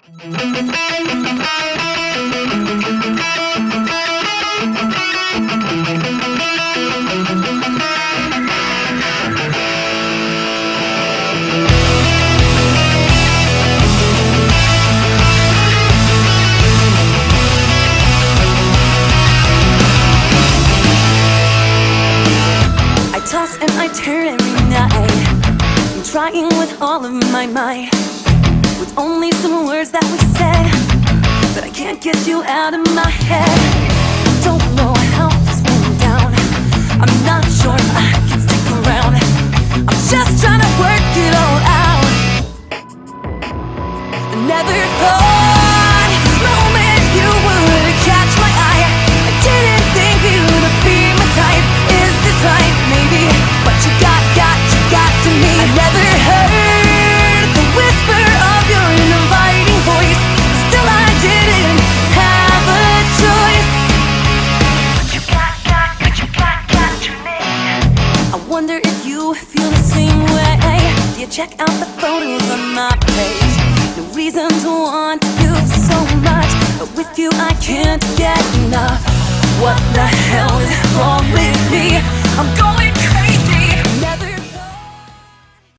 I toss and I turn every night. I'm trying with all of my might, with only some words that we said, but I can't get you out of my head. Don't know how this went down. I'm not sure if I can stick around. I'm just trying to work it all out. I never thought this moment you would catch my eye. I didn't think you'd be my type. Is this right? Maybe, but you got to me. I never heard the whisper of your inviting voice. Still I didn't have a choice. But you got to me. I wonder if you feel the same way. Do you check out the photos on my page? No reason to want you so much, but with you I can't get enough. What the hell